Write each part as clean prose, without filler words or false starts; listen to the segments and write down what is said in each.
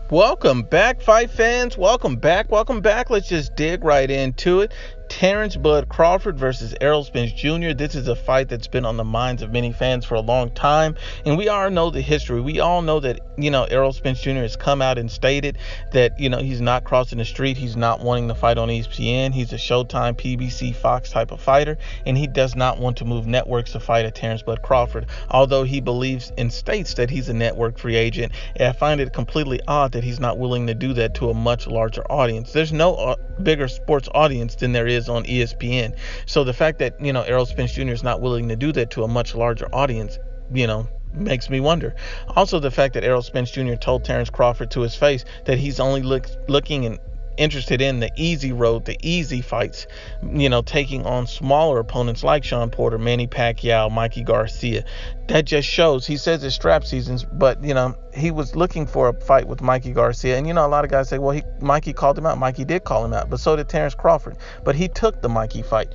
Welcome back, fight fans. Welcome back. Let's just dig right into it. Terence Crawford versus Errol Spence Jr. This is a fight that's been on the minds of many fans for a long time, and we all know the history. We all know that, Errol Spence Jr. has come out and stated that, he's not crossing the street. He's not wanting to fight on ESPN. He's a Showtime, PBC, Fox type of fighter, and he does not want to move networks to fight a Terence Crawford, although he believes and states that he's a network free agent. And I find it completely odd that he's not willing to do that to a much larger audience. There's no bigger sports audience than there is on ESPN. So the fact that, Errol Spence Jr. is not willing to do that to a much larger audience, makes me wonder. Also, the fact that Errol Spence Jr. told Terence Crawford to his face that he's only looking and interested in the easy road, the easy fights, taking on smaller opponents like Sean Porter, Manny Pacquiao, Mikey Garcia. That just shows. He says it's strap seasons, but he was looking for a fight with Mikey Garcia, and a lot of guys say, well, Mikey called him out. Mikey did call him out, but so did Terence Crawford. But he took the Mikey fight.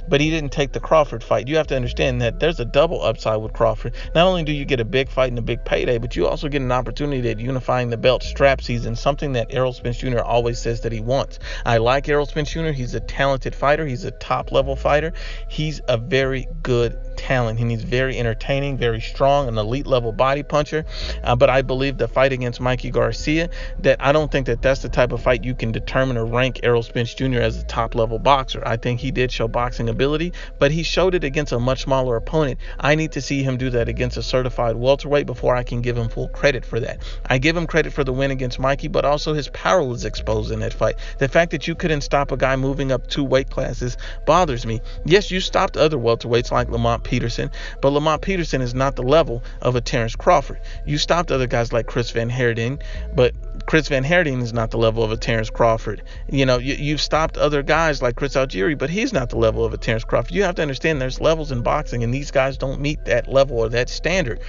But he didn't take the Crawford fight. You have to understand that there's a double upside with Crawford. Not only do you get a big fight and a big payday, but you also get an opportunity at unifying the belt strap season, something that Errol Spence Jr. always says that he wants. I like Errol Spence Jr. He's a talented fighter. He's a top level fighter. He's a very good talent, and he's very entertaining, very strong, an elite level body puncher. But I believe the fight against Mikey Garcia, that I don't think that that's the type of fight you can determine or rank Errol Spence Jr. as a top level boxer. I think he did show boxing ability, but he showed it against a much smaller opponent. I need to see him do that against a certified welterweight before I can give him full credit for that. I give him credit for the win against Mikey, but also his power was exposed in that fight. The fact that you couldn't stop a guy moving up 2 weight classes bothers me. Yes, you stopped other welterweights like Lamont Peterson, but Lamont Peterson is not the level of a Terence Crawford. You stopped other guys like Chris Van Heerden, but Chris Van Heerden is not the level of a Terence Crawford. You've stopped other guys like Chris Algieri, but he's not the level of a Terence Crawford. You have to understand there's levels in boxing, and these guys don't meet that level or that standard.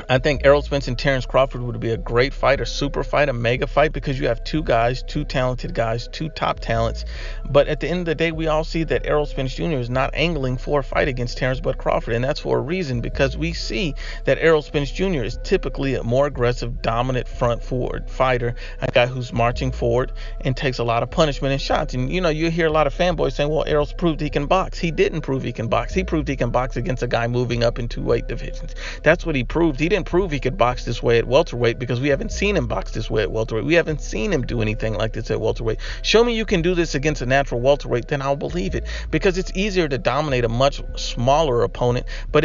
I think Errol Spence and Terence Crawford would be a great fight, a super fight, a mega fight, because you have 2 guys, 2 talented guys, 2 top talents. But at the end of the day, we all see that Errol Spence Jr. is not angling for a fight against Terence Crawford, and that's for a reason, because we see that Errol Spence Jr. is typically a more aggressive, dominant front forward fighter, a guy who's marching forward and takes a lot of punishment and shots. And you hear a lot of fanboys saying, well, Errol's proved he can box. He didn't prove he can box. He proved he can box against a guy moving up in 2 weight divisions. That's what he proved. He didn't prove he could box this way at welterweight, because we haven't seen him box this way at welterweight. We haven't seen him do anything like this at welterweight. Show me you can do this against a natural welterweight, then I'll believe it, because it's easier to dominate a much smaller opponent, but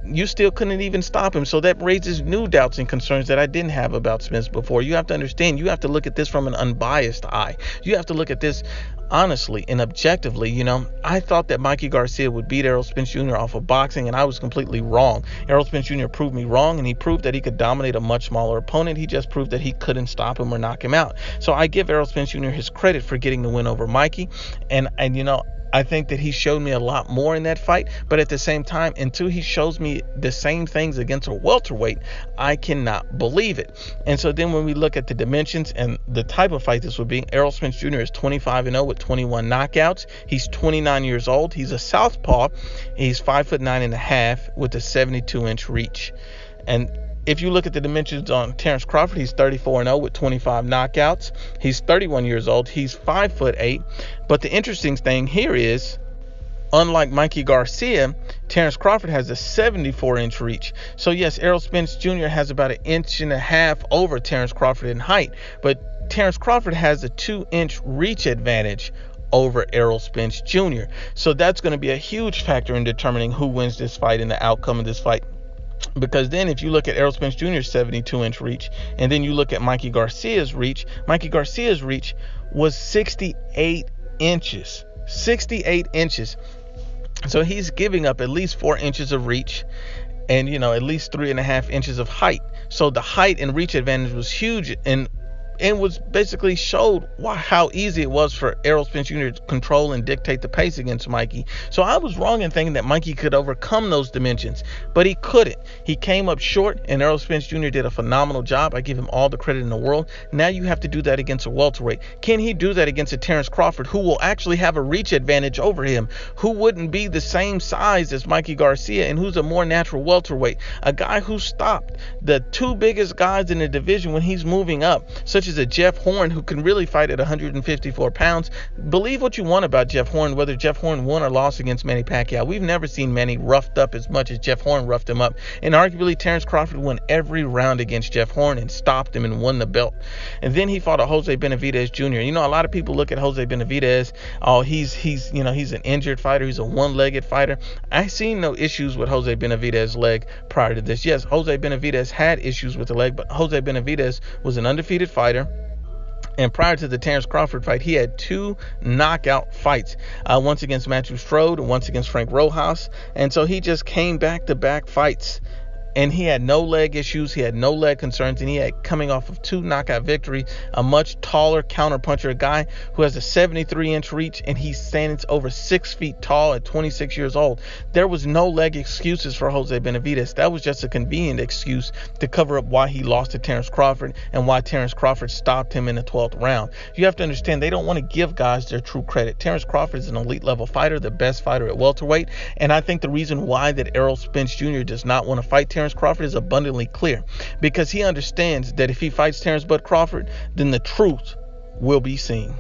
you still couldn't even stop him. So that raises new doubts and concerns that I didn't have about Spence before. You have to understand, you have to look at this from an unbiased eye. You have to look at this honestly and objectively. I thought that Mikey Garcia would beat Errol Spence Jr. off of boxing, and I was completely wrong. Errol Spence Jr. proved me wrong, and he proved that he could dominate a much smaller opponent. He just proved that he couldn't stop him or knock him out. So I give Errol Spence Jr. his credit for getting the win over Mikey, and I think that he showed me a lot more in that fight, but at the same time, until he shows me the same things against a welterweight, I cannot believe it. And so then when we look at the dimensions and the type of fight this would be, Errol Spence Jr. is 25-0 with 21 knockouts. He's 29 years old. He's a southpaw. He's 5'9.5" with a 72-inch reach. And if you look at the dimensions on Terence Crawford, he's 34-0 with 25 knockouts. He's 31 years old. He's 5'8". But the interesting thing here is, unlike Mikey Garcia, Terence Crawford has a 74-inch reach. So yes, Errol Spence Jr. has about 1.5 inches over Terence Crawford in height, but Terence Crawford has a 2-inch reach advantage over Errol Spence Jr. So that's going to be a huge factor in determining who wins this fight and the outcome of this fight. Because then if you look at Errol Spence Jr.'s 72-inch reach, and then you look at Mikey Garcia's reach was 68 inches. 68 inches. So he's giving up at least 4 inches of reach and, at least 3.5 inches of height. So the height and reach advantage was huge in and was basically showed how easy it was for Errol Spence Jr. to control and dictate the pace against Mikey. So I was wrong in thinking that Mikey could overcome those dimensions, but he couldn't. He came up short, and Errol Spence Jr. did a phenomenal job. I give him all the credit in the world. Now you have to do that against a welterweight. Can he do that against a Terence Crawford, who will actually have a reach advantage over him, who wouldn't be the same size as Mikey Garcia, and who's a more natural welterweight, a guy who stopped the two biggest guys in the division when he's moving up, such as a Jeff Horn, who can really fight at 154 pounds. Believe what you want about Jeff Horn, whether Jeff Horn won or lost against Manny Pacquiao. We've never seen Manny roughed up as much as Jeff Horn roughed him up. And arguably, Terence Crawford won every round against Jeff Horn and stopped him and won the belt. And then he fought a Jose Benavidez Jr. You know, a lot of people look at Jose Benavidez, oh, he's an injured fighter. He's a one-legged fighter. I seen no issues with Jose Benavidez's leg prior to this. Yes, Jose Benavidez had issues with the leg, but Jose Benavidez was an undefeated fighter. And prior to the Terence Crawford fight, he had 2 knockout fights, once against Matthew Strode and once against Frank Rojas. And so he just came back-to-back fights. And he had no leg issues. He had no leg concerns. And he had, coming off of 2 knockout victories, a much taller counterpuncher, a guy who has a 73-inch reach, and he stands over 6 feet tall at 26 years old. There was no leg excuses for Jose Benavidez. That was just a convenient excuse to cover up why he lost to Terence Crawford and why Terence Crawford stopped him in the 12th round. You have to understand, they don't want to give guys their true credit. Terence Crawford is an elite level fighter, the best fighter at welterweight. And I think the reason why that Errol Spence Jr. does not want to fight Terence Crawford is abundantly clear, because he understands that if he fights Terence Bud Crawford, then the truth will be seen.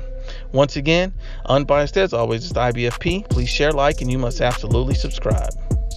Once again, Unbiased as always is the IBFP. Please share, like, and you must absolutely subscribe.